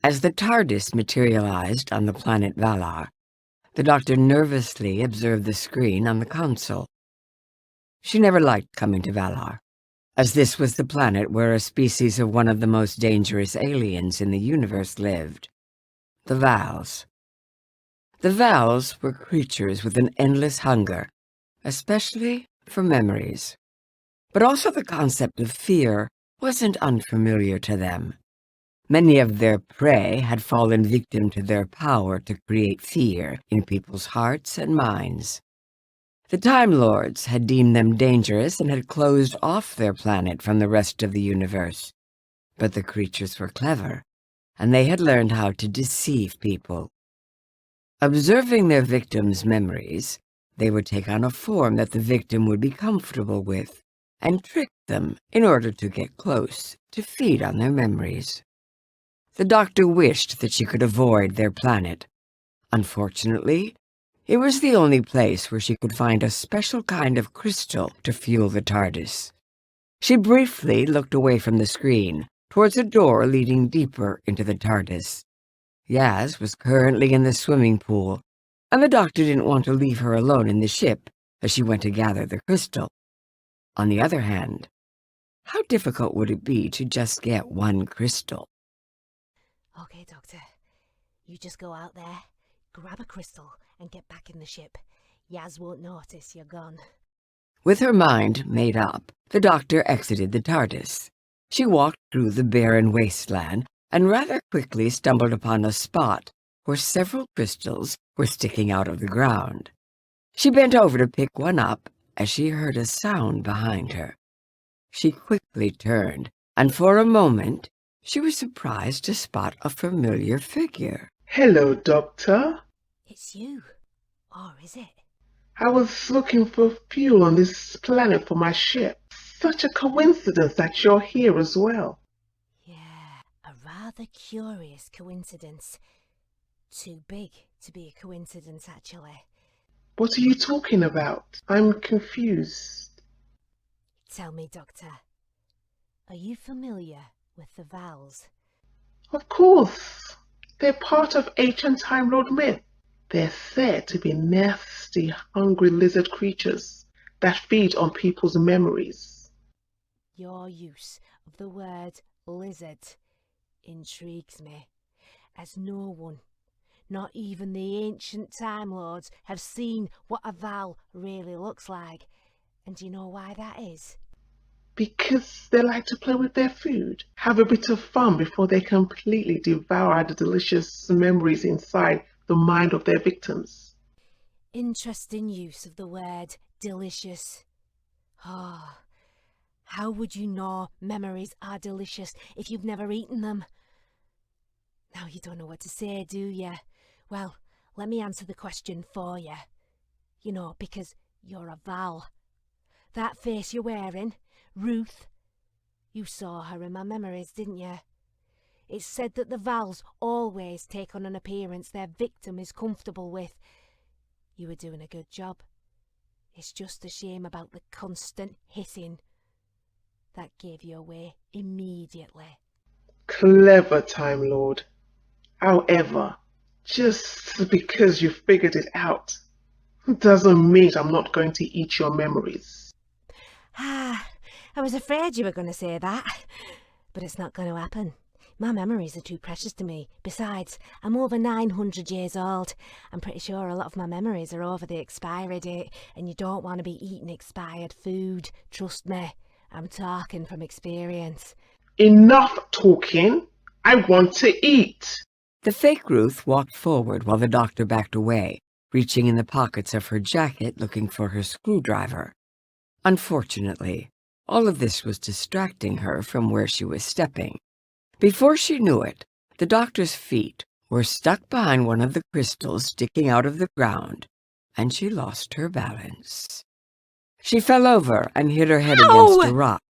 As the TARDIS materialized on the planet Valar, the doctor nervously observed the screen on the console. She never liked coming to Valar, as this was the planet where a species of one of the most dangerous aliens in the universe lived, the Vaals. The Vaals were creatures with an endless hunger, especially for memories. But also the concept of fear wasn't unfamiliar to them. Many of their prey had fallen victim to their power to create fear in people's hearts and minds. The Time Lords had deemed them dangerous and had closed off their planet from the rest of the universe. But the creatures were clever, and they had learned how to deceive people. Observing their victims' memories, they would take on a form that the victim would be comfortable with, and trick them in order to get close to feed on their memories. The doctor wished that she could avoid their planet. Unfortunately, it was the only place where she could find a special kind of crystal to fuel the TARDIS. She briefly looked away from the screen, towards a door leading deeper into the TARDIS. Yaz was currently in the swimming pool, and the doctor didn't want to leave her alone in the ship as she went to gather the crystal. On the other hand, how difficult would it be to just get one crystal? Okay, Doctor. You just go out there, grab a crystal, and get back in the ship. Yaz won't notice you're gone. With her mind made up, the doctor exited the TARDIS. She walked through the barren wasteland and rather quickly stumbled upon a spot where several crystals were sticking out of the ground. She bent over to pick one up as she heard a sound behind her. She quickly turned, and for a moment, she was surprised to spot a familiar figure. Hello, Doctor. It's you. Or is it? I was looking for fuel on this planet for my ship. Such a coincidence that you're here as well. Yeah, a rather curious coincidence. Too big to be a coincidence, actually. What are you talking about? I'm confused. Tell me, Doctor, are you familiar with the Vaals? Of course. They're part of ancient Time Lord myth. They're said to be nasty, hungry lizard creatures that feed on people's memories. Your use of the word lizard intrigues me, as no one, not even the ancient Time Lords, have seen what a Vaal really looks like. And do you know why that is? Because they like to play with their food, have a bit of fun before they completely devour the delicious memories inside the mind of their victims. Interesting use of the word delicious. Ah, how would you know memories are delicious if you've never eaten them? Now you don't know what to say, do you? Well, let me answer the question for you. You know, because you're a Vaal. That face you're wearing, Ruth, you saw her in my memories, didn't you? It's said that the Vaals always take on an appearance their victim is comfortable with. You were doing a good job. It's just a shame about the constant hissing. That gave you away immediately. Clever, Time Lord. However, just because you figured it out doesn't mean I'm not going to eat your memories. Ah, I was afraid you were going to say that. But it's not going to happen. My memories are too precious to me. Besides, I'm over 900 years old. I'm pretty sure a lot of my memories are over the expiry date, and you don't want to be eating expired food. Trust me, I'm talking from experience. Enough talking. I want to eat. The fake Ruth walked forward while the doctor backed away, reaching in the pockets of her jacket looking for her screwdriver. Unfortunately, all of this was distracting her from where she was stepping. Before she knew it, the doctor's feet were stuck behind one of the crystals sticking out of the ground, and she lost her balance. She fell over and hit her head against a rock.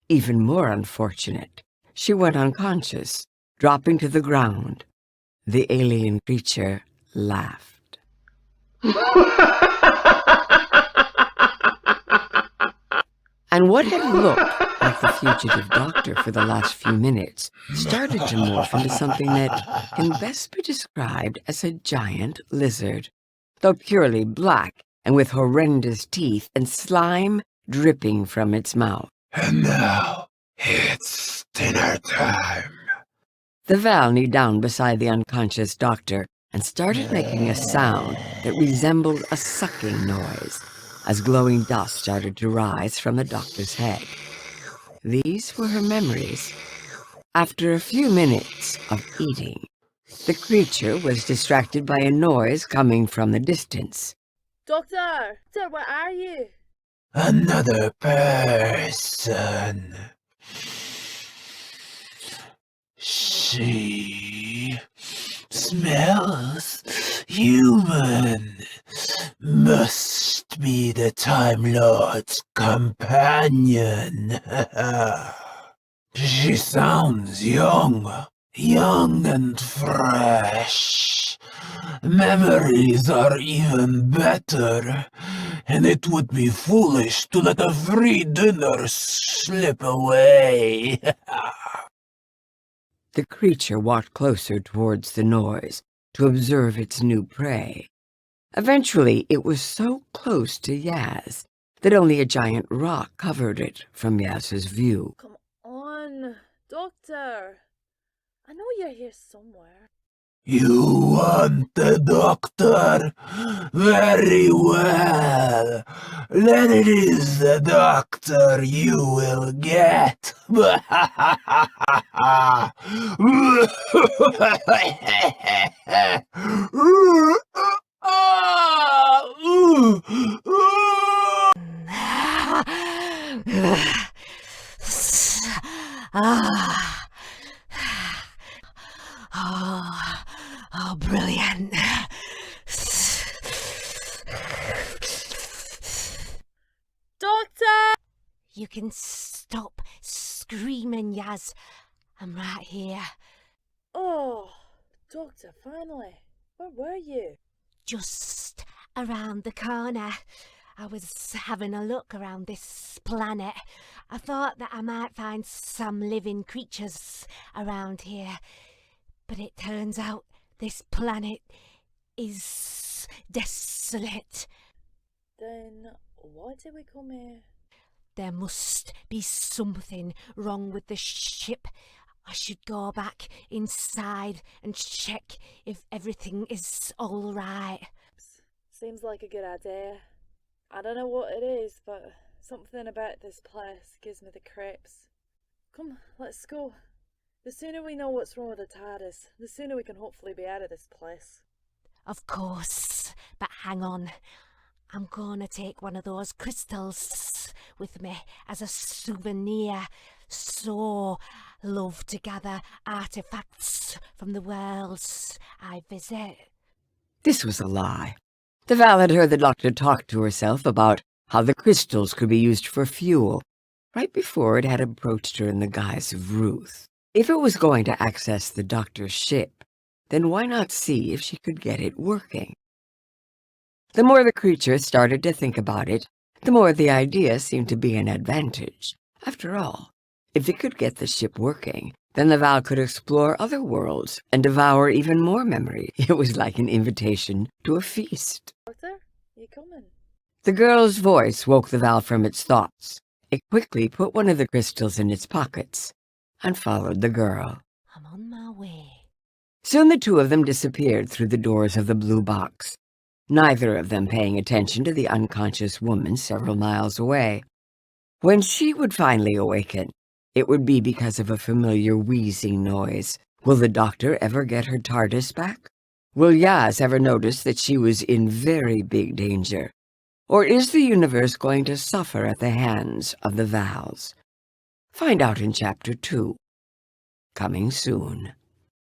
Even more unfortunate, she went unconscious, dropping to the ground. The alien creature laughed. And what had looked like the fugitive doctor for the last few minutes, started to morph into something that can best be described as a giant lizard, though purely black and with horrendous teeth and slime dripping from its mouth. And now, it's dinner time. The Vaal kneeled down beside the unconscious doctor and started making a sound that resembled a sucking noise as glowing dust started to rise from the doctor's head. These were her memories. After a few minutes of eating, the creature was distracted by a noise coming from the distance. Doctor! Doctor, where are you? Another person. She smells human. Must be the Time Lord's companion. She sounds young and fresh. Memories are even better, and it would be foolish to let a free dinner slip away. The creature walked closer towards the noise to observe its new prey. Eventually, it was so close to Yaz that only a giant rock covered it from Yaz's view. Come on, Doctor. I know you're here somewhere. You want the doctor? Very well. Then it is the doctor you will get. Oh, brilliant. Doctor! You can stop screaming, Yaz. I'm right here. Oh, Doctor, finally. Where were you? Just around the corner. I was having a look around this planet. I thought that I might find some living creatures around here. But it turns out this planet is desolate. Then why did we come here? There must be something wrong with the ship. I should go back inside and check if everything is all right. Seems like a good idea. I don't know what it is, but something about this place gives me the creeps. Come, let's go. The sooner we know what's wrong with the TARDIS, the sooner we can hopefully be out of this place. Of course, but hang on. I'm gonna take one of those crystals with me as a souvenir. So love to gather artifacts from the worlds I visit. This was a lie. The Vaal had heard the doctor talk to herself about how the crystals could be used for fuel, right before it had approached her in the guise of Ruth. If it was going to access the doctor's ship, then why not see if she could get it working? The more the creature started to think about it, the more the idea seemed to be an advantage. After all, if it could get the ship working, then the Vaal could explore other worlds and devour even more memory. It was like an invitation to a feast. Doctor, you coming? The girl's voice woke the Vaal from its thoughts. It quickly put one of the crystals in its pockets and followed the girl. I'm on my way. Soon the two of them disappeared through the doors of the blue box, neither of them paying attention to the unconscious woman several miles away. When she would finally awaken, it would be because of a familiar wheezing noise. Will the doctor ever get her TARDIS back? Will Yaz ever notice that she was in very big danger? Or is the universe going to suffer at the hands of the Vaals? Find out in Chapter 2. Coming soon.